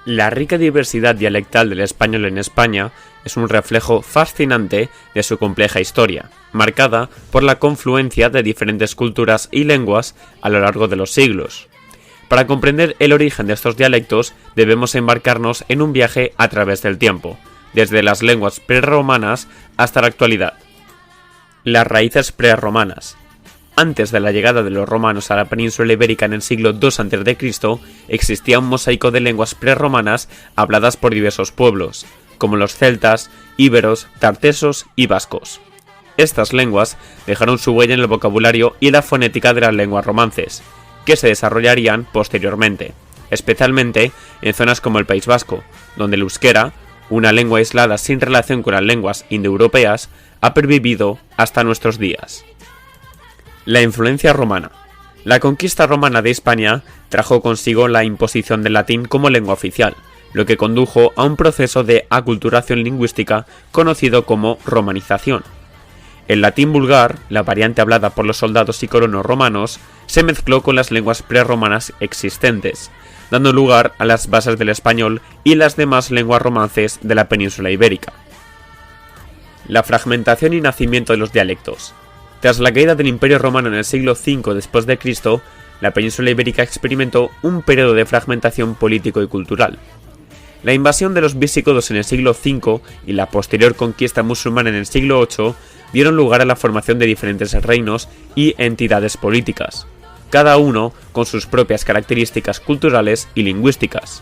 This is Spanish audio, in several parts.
La rica diversidad dialectal del español en España es un reflejo fascinante de su compleja historia, marcada por la confluencia de diferentes culturas y lenguas a lo largo de los siglos. Para comprender el origen de estos dialectos debemos embarcarnos en un viaje a través del tiempo, desde las lenguas prerromanas hasta la actualidad. Las raíces prerromanas. Antes de la llegada de los romanos a la península ibérica en el siglo II a.C., existía un mosaico de lenguas prerromanas habladas por diversos pueblos, como los celtas, íberos, tartesos y vascos. Estas lenguas dejaron su huella en el vocabulario y la fonética de las lenguas romances, que se desarrollarían posteriormente, especialmente en zonas como el País Vasco, donde el euskera, una lengua aislada sin relación con las lenguas indoeuropeas, ha pervivido hasta nuestros días. La influencia romana. La conquista romana de Hispania trajo consigo la imposición del latín como lengua oficial, lo que condujo a un proceso de aculturación lingüística conocido como romanización. El latín vulgar, la variante hablada por los soldados y colonos romanos, se mezcló con las lenguas prerromanas existentes, dando lugar a las bases del español y las demás lenguas romances de la península ibérica. La fragmentación y nacimiento de los dialectos. Tras la caída del Imperio Romano en el siglo V después de Cristo, la península ibérica experimentó un periodo de fragmentación político y cultural. La invasión de los visigodos en el siglo V y la posterior conquista musulmana en el siglo VIII dieron lugar a la formación de diferentes reinos y entidades políticas, cada uno con sus propias características culturales y lingüísticas.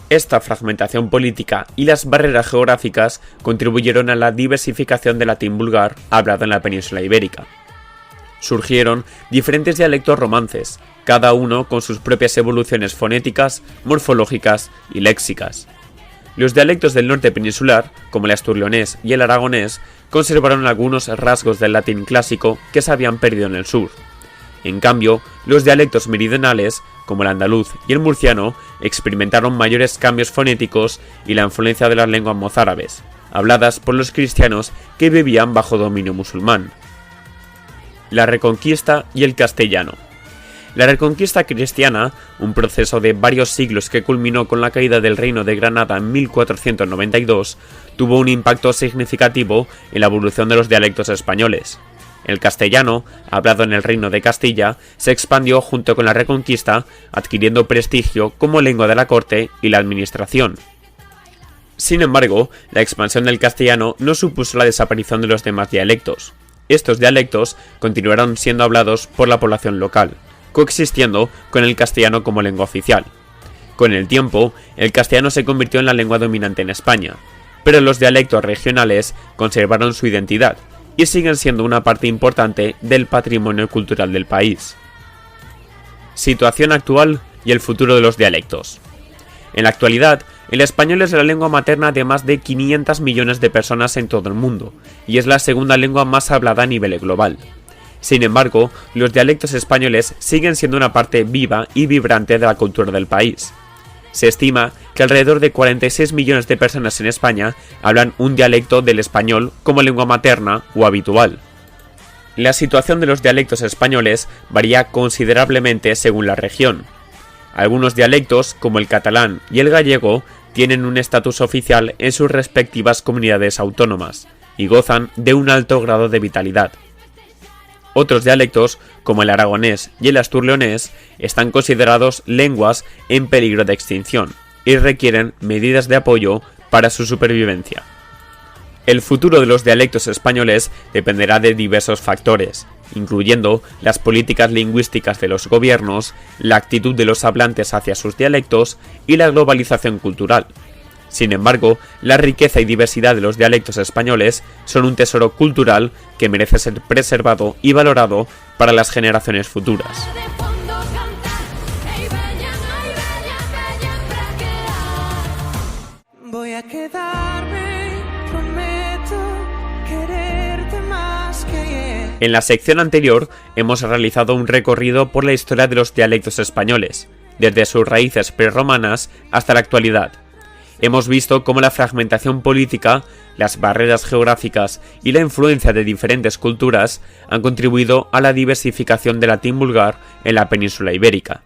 Esta fragmentación política y las barreras geográficas contribuyeron a la diversificación del latín vulgar hablado en la península ibérica. Surgieron diferentes dialectos romances, cada uno con sus propias evoluciones fonéticas, morfológicas y léxicas. Los dialectos del norte peninsular, como el asturleonés y el aragonés, conservaron algunos rasgos del latín clásico que se habían perdido en el sur. En cambio, los dialectos meridionales, como el andaluz y el murciano, experimentaron mayores cambios fonéticos y la influencia de las lenguas mozárabes, habladas por los cristianos que vivían bajo dominio musulmán. La Reconquista y el castellano. La Reconquista cristiana, un proceso de varios siglos que culminó con la caída del Reino de Granada en 1492, tuvo un impacto significativo en la evolución de los dialectos españoles. El castellano, hablado en el Reino de Castilla, se expandió junto con la Reconquista, adquiriendo prestigio como lengua de la corte y la administración. Sin embargo, la expansión del castellano no supuso la desaparición de los demás dialectos. Estos dialectos continuaron siendo hablados por la población local, coexistiendo con el castellano como lengua oficial. Con el tiempo, el castellano se convirtió en la lengua dominante en España, pero los dialectos regionales conservaron su identidad y siguen siendo una parte importante del patrimonio cultural del país. Situación actual y el futuro de los dialectos. En la actualidad, el español es la lengua materna de más de 500 millones de personas en todo el mundo, y es la segunda lengua más hablada a nivel global. Sin embargo, los dialectos españoles siguen siendo una parte viva y vibrante de la cultura del país. Se estima que alrededor de 46 millones de personas en España hablan un dialecto del español como lengua materna o habitual. La situación de los dialectos españoles varía considerablemente según la región. Algunos dialectos, como el catalán y el gallego, tienen un estatus oficial en sus respectivas comunidades autónomas y gozan de un alto grado de vitalidad. Otros dialectos, como el aragonés y el asturleonés, están considerados lenguas en peligro de extinción y requieren medidas de apoyo para su supervivencia. El futuro de los dialectos españoles dependerá de diversos factores, incluyendo las políticas lingüísticas de los gobiernos, la actitud de los hablantes hacia sus dialectos y la globalización cultural. Sin embargo, la riqueza y diversidad de los dialectos españoles son un tesoro cultural que merece ser preservado y valorado para las generaciones futuras. Voy a quedarme, prometo quererte más que ayer. En la sección anterior hemos realizado un recorrido por la historia de los dialectos españoles, desde sus raíces prerromanas hasta la actualidad. Hemos visto cómo la fragmentación política, las barreras geográficas y la influencia de diferentes culturas han contribuido a la diversificación del latín vulgar en la península ibérica.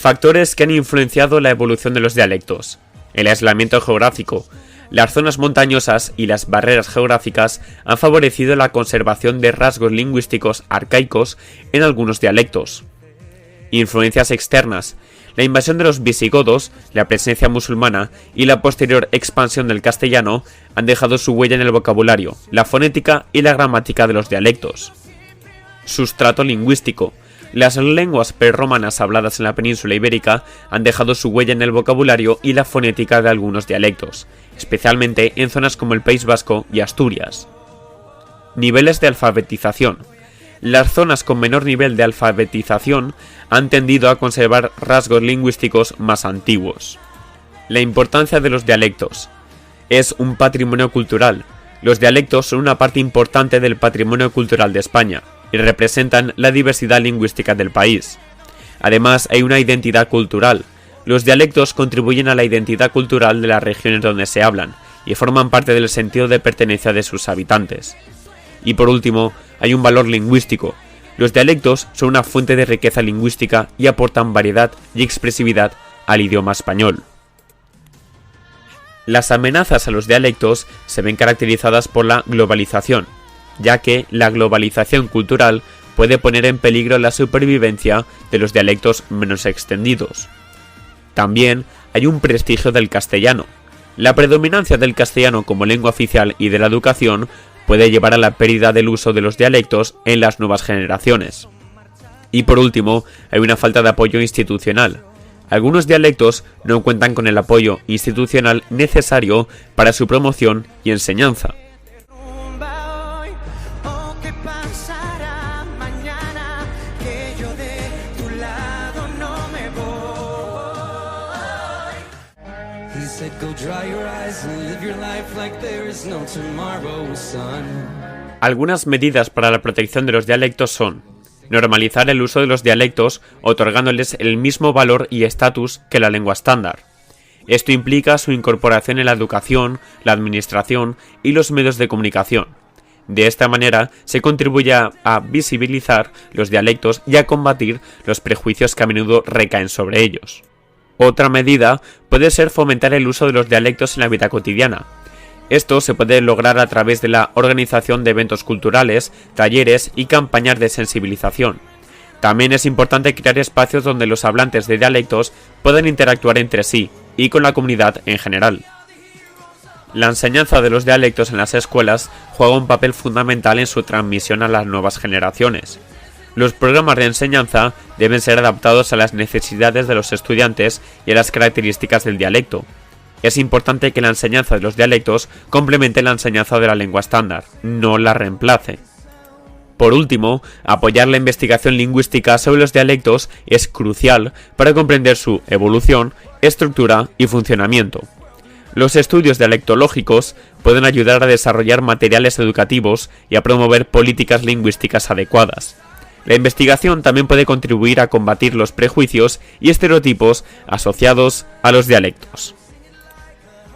Factores que han influenciado la evolución de los dialectos. El aislamiento geográfico. Las zonas montañosas y las barreras geográficas han favorecido la conservación de rasgos lingüísticos arcaicos en algunos dialectos. Influencias externas. La invasión de los visigodos, la presencia musulmana y la posterior expansión del castellano han dejado su huella en el vocabulario, la fonética y la gramática de los dialectos. Sustrato lingüístico. Las lenguas prerromanas habladas en la península ibérica han dejado su huella en el vocabulario y la fonética de algunos dialectos, especialmente en zonas como el País Vasco y Asturias. Niveles de alfabetización. Las zonas con menor nivel de alfabetización han tendido a conservar rasgos lingüísticos más antiguos. La importancia de los dialectos. Es un patrimonio cultural. Los dialectos son una parte importante del patrimonio cultural de España y representan la diversidad lingüística del país. Además, hay una identidad cultural. Los dialectos contribuyen a la identidad cultural de las regiones donde se hablan y forman parte del sentido de pertenencia de sus habitantes. Y por último, hay un valor lingüístico. Los dialectos son una fuente de riqueza lingüística y aportan variedad y expresividad al idioma español. Las amenazas a los dialectos se ven caracterizadas por la globalización, ya que la globalización cultural puede poner en peligro la supervivencia de los dialectos menos extendidos. También hay un prestigio del castellano. La predominancia del castellano como lengua oficial y de la educación puede llevar a la pérdida del uso de los dialectos en las nuevas generaciones. Y por último, hay una falta de apoyo institucional. Algunos dialectos no cuentan con el apoyo institucional necesario para su promoción y enseñanza. Algunas medidas para la protección de los dialectos son: normalizar el uso de los dialectos, otorgándoles el mismo valor y estatus que la lengua estándar. Esto implica su incorporación en la educación, la administración y los medios de comunicación. De esta manera se contribuye a visibilizar los dialectos y a combatir los prejuicios que a menudo recaen sobre ellos. Otra medida puede ser fomentar el uso de los dialectos en la vida cotidiana. Esto se puede lograr a través de la organización de eventos culturales, talleres y campañas de sensibilización. También es importante crear espacios donde los hablantes de dialectos puedan interactuar entre sí y con la comunidad en general. La enseñanza de los dialectos en las escuelas juega un papel fundamental en su transmisión a las nuevas generaciones. Los programas de enseñanza deben ser adaptados a las necesidades de los estudiantes y a las características del dialecto. Es importante que la enseñanza de los dialectos complemente la enseñanza de la lengua estándar, no la reemplace. Por último, apoyar la investigación lingüística sobre los dialectos es crucial para comprender su evolución, estructura y funcionamiento. Los estudios dialectológicos pueden ayudar a desarrollar materiales educativos y a promover políticas lingüísticas adecuadas. La investigación también puede contribuir a combatir los prejuicios y estereotipos asociados a los dialectos.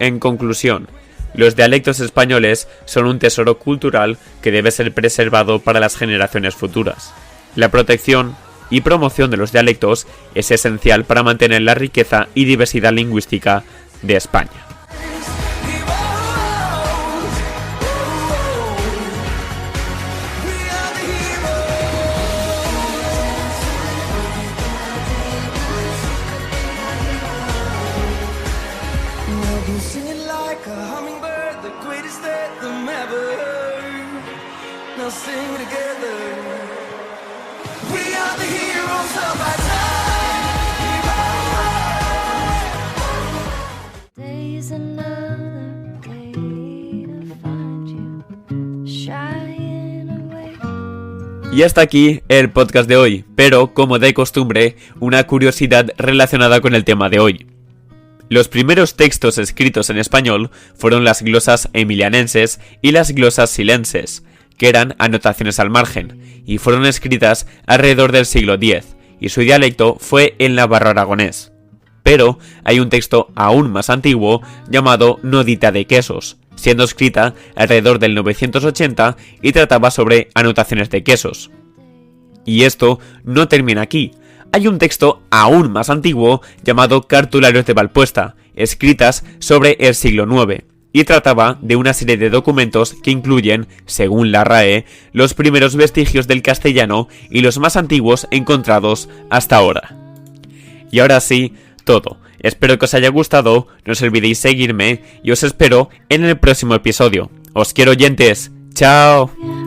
En conclusión, los dialectos españoles son un tesoro cultural que debe ser preservado para las generaciones futuras. La protección y promoción de los dialectos es esencial para mantener la riqueza y diversidad lingüística de España. Y hasta aquí el podcast de hoy, pero como de costumbre, una curiosidad relacionada con el tema de hoy. Los primeros textos escritos en español fueron las glosas emilianenses y las glosas silenses, que eran anotaciones al margen, y fueron escritas alrededor del siglo X, y su dialecto fue el navarro aragonés. Pero hay un texto aún más antiguo llamado Nodita de quesos, siendo escrita alrededor del 980 y trataba sobre anotaciones de quesos. Y esto no termina aquí. hay un texto aún más antiguo llamado Cartularios de Valpuesta, escritas sobre el siglo IX, y trataba de una serie de documentos que incluyen, según la RAE, los primeros vestigios del castellano y los más antiguos encontrados hasta ahora. Y ahora sí, todo. Espero que os haya gustado, no os olvidéis seguirme y os espero en el próximo episodio. Os quiero, oyentes. ¡Chao!